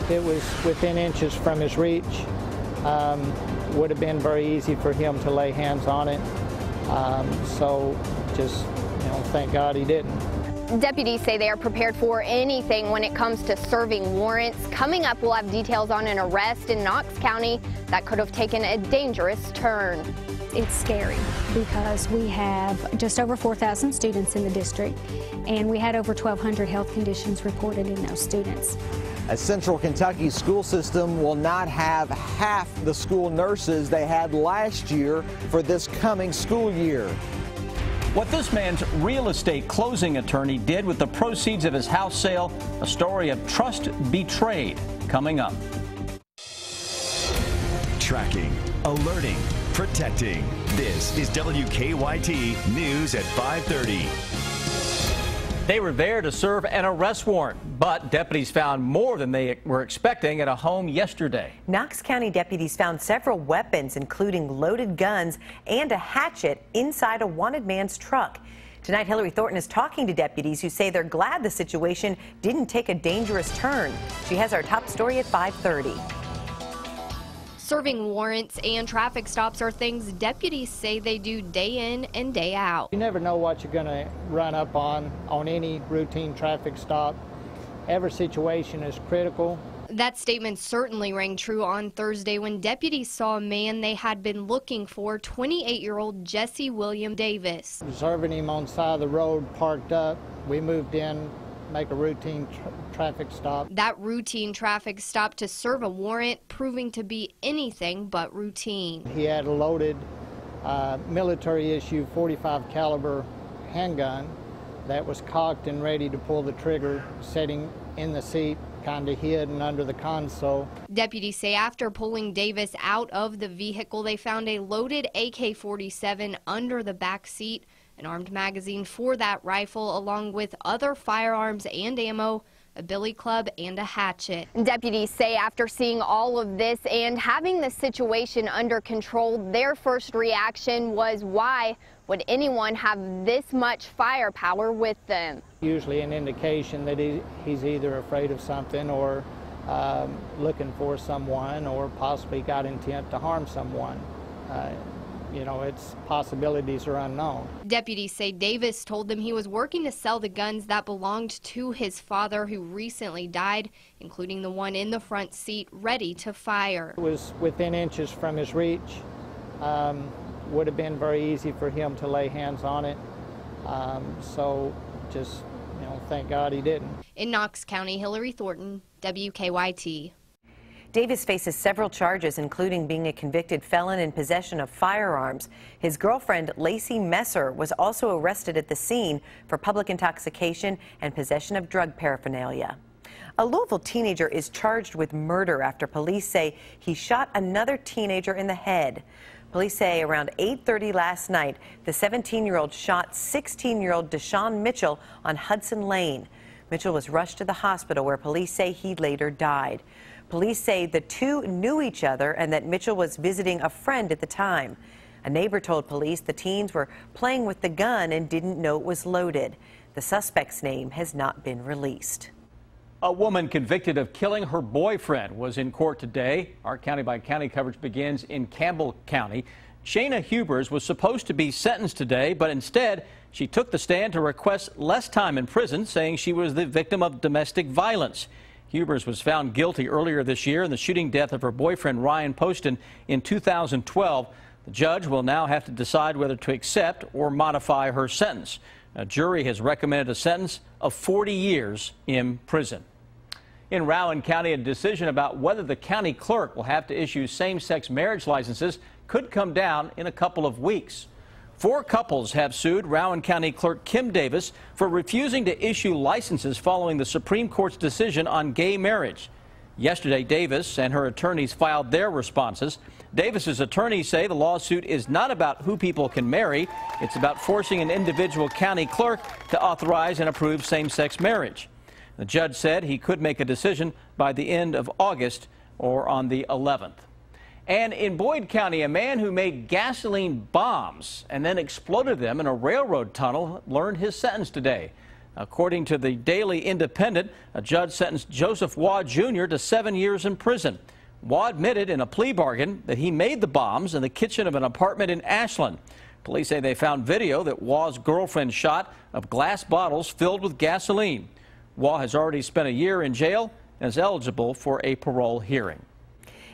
It was within inches from his reach. Would have been very easy for him to lay hands on it. So just, thank God he didn't. Deputies say they are prepared for anything when it comes to serving warrants. Coming up, we'll have details on an arrest in Knox County that could have taken a dangerous turn. It's scary because we have just over 4,000 students in the district, and we had over 1,200 health conditions reported in those students. A Central Kentucky school system will not have half the school nurses they had last year for this coming school year. What this man's real estate closing attorney did with the proceeds of his house sale, a story of trust betrayed, coming up. Tracking, alerting, protecting. This is WKYT News at 5:30. They were there to serve an arrest warrant, but deputies found more than they were expecting at a home yesterday. Knox County deputies found several weapons, including loaded guns and a hatchet inside a wanted man's truck. Tonight, Hillary Thornton is talking to deputies who say they're glad the situation didn't take a dangerous turn. She has our top story at 5:30. Serving warrants and traffic stops are things deputies say they do day in and day out. You never know what you're going to run up on any routine traffic stop. Every situation is critical. That statement certainly rang true on Thursday when deputies saw a man they had been looking for, 28-year-old Jesse William Davis. Observing him on the side of the road, parked up, we moved in, make a routine traffic stop. That routine traffic stop to serve a warrant proving to be anything but routine. He had a loaded military issue .45 caliber handgun that was cocked and ready to pull the trigger, sitting in the seat, kind of hidden under the console. Deputies say after pulling Davis out of the vehicle, they found a loaded AK-47 under the back seat, an armed magazine for that rifle, along with other firearms and ammo, a billy club, and a hatchet. Deputies say after seeing all of this and having the situation under control, their first reaction was, why would anyone have this much firepower with them? Usually an indication that he's either afraid of something or looking for someone, or possibly got intent to harm someone. Its possibilities are unknown. Deputies say Davis told them he was working to sell the guns that belonged to his father, who recently died, including the one in the front seat ready to fire. It was within inches from his reach. Would have been very easy for him to lay hands on it. So just, thank God he didn't. In Knox County, Hillary Thornton, WKYT. Davis faces several charges, including being a convicted felon in possession of firearms. His girlfriend, Lacey Messer, was also arrested at the scene for public intoxication and possession of drug paraphernalia. A Louisville teenager is charged with murder after police say he shot another teenager in the head. Police say around 8:30 last night, the 17-year-old shot 16-year-old Deshaun Mitchell on Hudson Lane. Mitchell was rushed to the hospital, where police say he later died. Police say the two knew each other and that Mitchell was visiting a friend at the time. A neighbor told police the teens were playing with the gun and didn't know it was loaded. The suspect's name has not been released. A woman convicted of killing her boyfriend was in court today. Our county-by-county coverage begins in Campbell County. Shayna Hubers was supposed to be sentenced today, but instead she took the stand to request less time in prison, saying she was the victim of domestic violence. Hubers was found guilty earlier this year in the shooting death of her boyfriend Ryan Poston in 2012. The judge will now have to decide whether to accept or modify her sentence. A jury has recommended a sentence of 40 years in prison. In Rowan County, a decision about whether the county clerk will have to issue same-sex marriage licenses could come down in a couple of weeks. 4 couples have sued Rowan County Clerk Kim Davis for refusing to issue licenses following the Supreme Court's decision on gay marriage. Yesterday, Davis and her attorneys filed their responses. Davis's attorneys say the lawsuit is not about who people can marry. It's about forcing an individual county clerk to authorize and approve same-sex marriage. The judge said he could make a decision by the end of August or on the 11th. And in Boyd County, a man who made gasoline bombs and then exploded them in a railroad tunnel learned his sentence today. According to the Daily Independent, a judge sentenced Joseph Waugh Jr. to 7 years in prison. Waugh admitted in a plea bargain that he made the bombs in the kitchen of an apartment in Ashland. Police say they found video that Waugh's girlfriend shot of glass bottles filled with gasoline. Waugh has already spent a year in jail and is eligible for a parole hearing.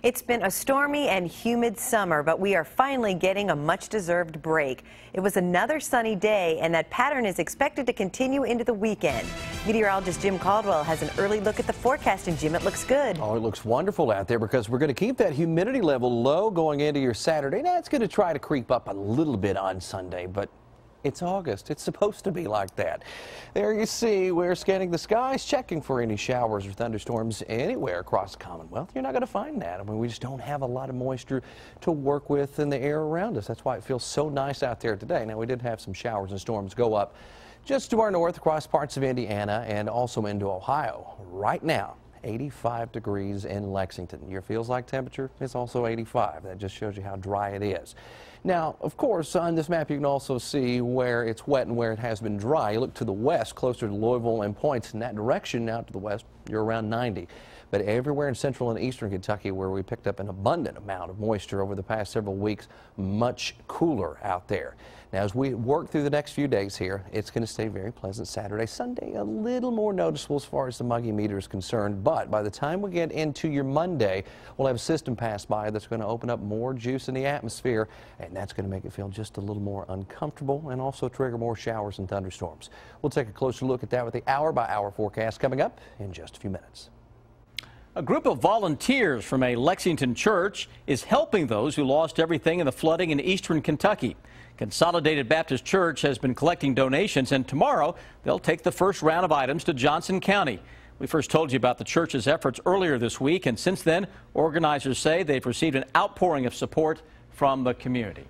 It's been a stormy and humid summer, but we are finally getting a much-deserved break. It was another sunny day, and that pattern is expected to continue into the weekend. Meteorologist Jim Caldwell has an early look at the forecast, and Jim, it looks good. Oh, it looks wonderful out there because we're going to keep that humidity level low going into your Saturday. Now, it's going to try to creep up a little bit on Sunday, but it's August. It's supposed to be like that. There you see, we're scanning the skies, checking for any showers or thunderstorms anywhere across the Commonwealth. You're not going to find that. I mean, we just don't have a lot of moisture to work with in the air around us. That's why it feels so nice out there today. Now, we did have some showers and storms go up just to our north across parts of Indiana and also into Ohio. Right now, 85 degrees in Lexington. Your feels like temperature is also 85. That just shows you how dry it is. Now, of course, on this map you can also see where it's wet and where it has been dry. You look to the west, closer to Louisville and Points in that direction. Now to the west, you're around 90. But everywhere in central and eastern Kentucky where we picked up an abundant amount of moisture over the past several weeks, much cooler out there. Now, as we work through the next few days here, it's going to stay very pleasant. Saturday, Sunday, a little more noticeable as far as the muggy meter is concerned. But by the time we get into your Monday, we'll have a system pass by that's going to open up more juice in the atmosphere, and that's going to make it feel just a little more uncomfortable and also trigger more showers and thunderstorms. We'll take a closer look at that with the hour-by-hour forecast coming up in just a few minutes. A group of volunteers from a Lexington church is helping those who lost everything in the flooding in eastern Kentucky. Consolidated Baptist Church has been collecting donations, and tomorrow they'll take the first round of items to Johnson County. We first told you about the church's efforts earlier this week, and since then, organizers say they've received an outpouring of support from the community.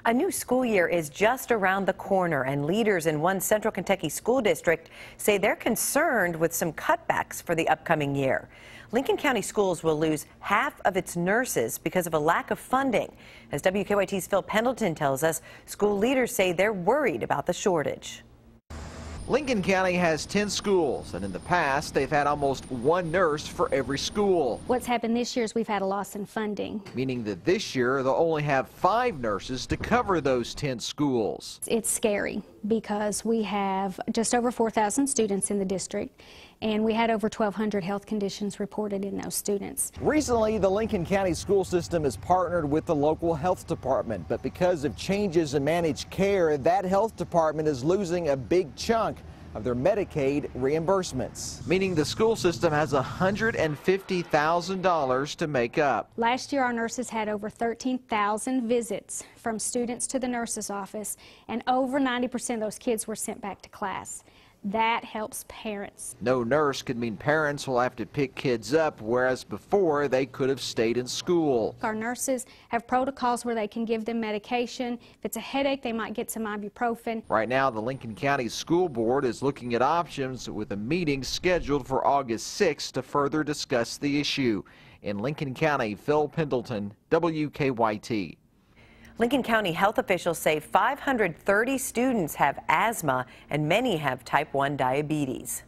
A new school year is just around the corner, and leaders in one central Kentucky school district say they're concerned with some cutbacks for the upcoming year. Lincoln County Schools will lose half of its nurses because of a lack of funding. As WKYT's Phil Pendleton tells us, school leaders say they're worried about the shortage. Lincoln County has 10 schools, and in the past, they've had almost one nurse for every school. What's happened this year is we've had a loss in funding. Meaning that this year, they'll only have 5 nurses to cover those 10 schools. It's scary because we have just over 4,000 students in the district, and we had over 1,200 health conditions reported in those students. Recently, the Lincoln County school system has partnered with the local health department, but because of changes in managed care, that health department is losing a big chunk of their Medicaid reimbursements, meaning the school system has $150,000 to make up. Last year, our nurses had over 13,000 visits from students to the nurse's office, and over 90% of those kids were sent back to class. That helps parents. No nurse could mean parents will have to pick kids up, whereas before they could have stayed in school. Our nurses have protocols where they can give them medication. If it's a headache, they might get some ibuprofen. Right now, the Lincoln County School Board is looking at options with a meeting scheduled for August 6th to further discuss the issue. In Lincoln County, Phil Pendleton, WKYT. Lincoln County health officials say 530 students have asthma and many have type 1 diabetes.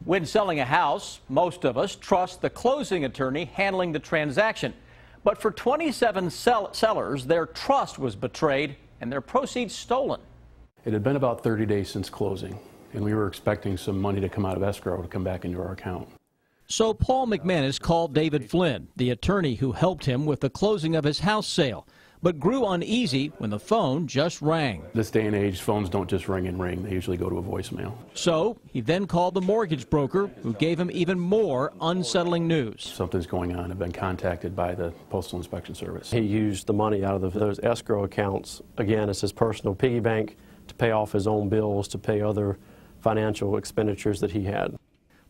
When selling a house, most of us trust the closing attorney handling the transaction. But for 27 sellers, their trust was betrayed and their proceeds stolen. It had been about 30 days since closing, and we were expecting some money to come out of escrow to come back into our account. So Paul McManus called David Flynn, the attorney who helped him with the closing of his house sale, but grew uneasy when the phone just rang. This day and age, phones don't just ring and ring. They usually go to a voicemail. So he then called the mortgage broker, who gave him even more unsettling news. Something's going on. I've been contacted by the Postal Inspection Service. He used the money out of those escrow accounts, again, as his personal piggy bank to pay off his own bills, to pay other financial expenditures that he had.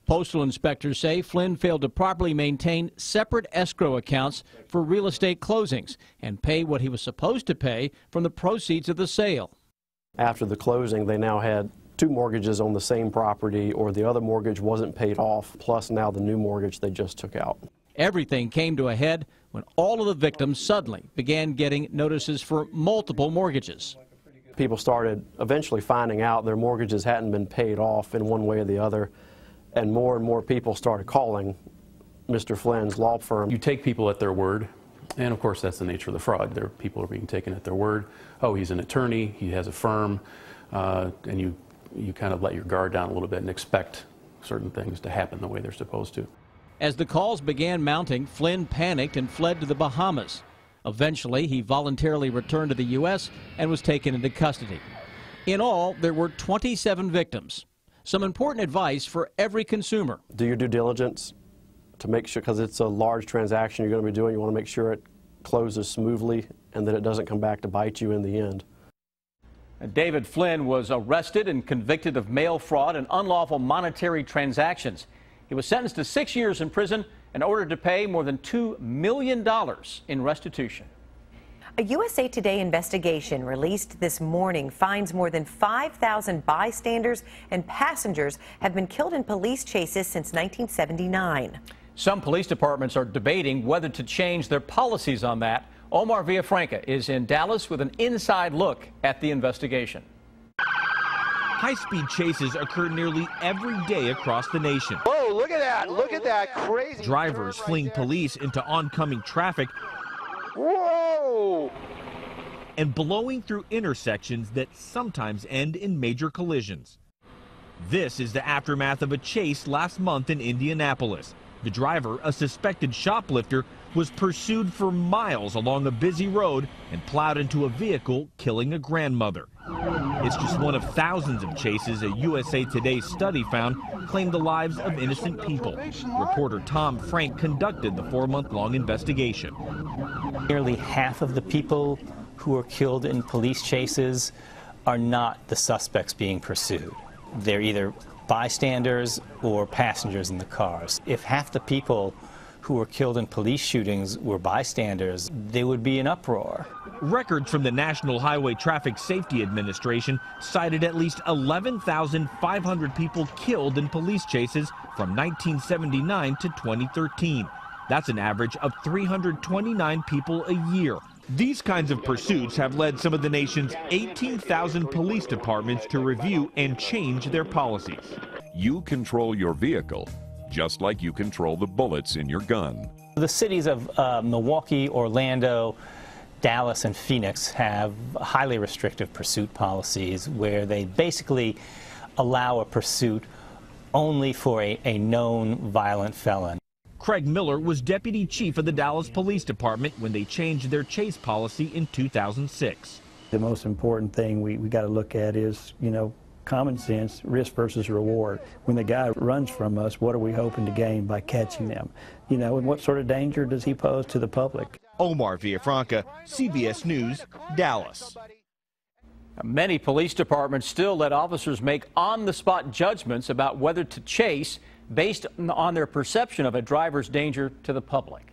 Postal inspectors say Flynn failed to properly maintain separate escrow accounts for real estate closings and pay what he was supposed to pay from the proceeds of the sale. After the closing, they now had 2 mortgages on the same property, or the other mortgage wasn't paid off, plus now the new mortgage they just took out. Everything came to a head when all of the victims suddenly began getting notices for multiple mortgages. People started eventually finding out their mortgages hadn't been paid off in one way or the other, and more people started calling Mr. Flynn's law firm. You take people at their word, and of course that's the nature of the fraud. People are being taken at their word. Oh, he's an attorney, he has a firm, and you kind of let your guard down a little bit and expect certain things to happen the way they're supposed to. As the calls began mounting, Flynn panicked and fled to the Bahamas. Eventually, he voluntarily returned to the U.S. and was taken into custody. In all, there were 27 victims. Some important advice for every consumer. Do your due diligence to make sure, because it's a large transaction you're going to be doing, you want to make sure it closes smoothly and that it doesn't come back to bite you in the end. David Flynn was arrested and convicted of mail fraud and unlawful monetary transactions. He was sentenced to 6 years in prison and ordered to pay more than $2 million in restitution. A USA Today investigation released this morning finds more than 5,000 bystanders and passengers have been killed in police chases since 1979. Some police departments are debating whether to change their policies on that. Omar Villafranca is in Dallas with an inside look at the investigation. High-speed chases occur nearly every day across the nation. Whoa, look at that. Look at that crazy. Drivers fleeing police into oncoming traffic. Whoa! And blowing through intersections that sometimes end in major collisions. This is the aftermath of a chase last month in Indianapolis. The driver, a suspected shoplifter, was pursued for miles along a busy road and plowed into a vehicle, killing a grandmother. It's just one of thousands of chases a USA Today study found claimed the lives of innocent people. Reporter Tom Frank conducted the 4-month-long investigation. Nearly half of the people who are killed in police chases are not the suspects being pursued. They're either bystanders or passengers in the cars. If half the people who were killed in police shootings were bystanders, there would be an uproar. Records from the National Highway Traffic Safety Administration cited at least 11,500 people killed in police chases from 1979 to 2013. That's an average of 329 people a year. These kinds of pursuits have led some of the nation's 18,000 police departments to review and change their policies. You control your vehicle just like you control the bullets in your gun. The cities of Milwaukee, Orlando, Dallas, and Phoenix have highly restrictive pursuit policies where they basically allow a pursuit only for a known violent felon. Craig Miller was deputy chief of the Dallas Police Department when they changed their chase policy in 2006. The most important thing we got to look at is, common sense, risk versus reward. When the guy runs from us, what are we hoping to gain by catching them? And what sort of danger does he pose to the public? Omar Villafranca, CBS News, Dallas. Many police departments still let officers make on-the-spot judgments about whether to chase based on their perception of a driver's danger to the public.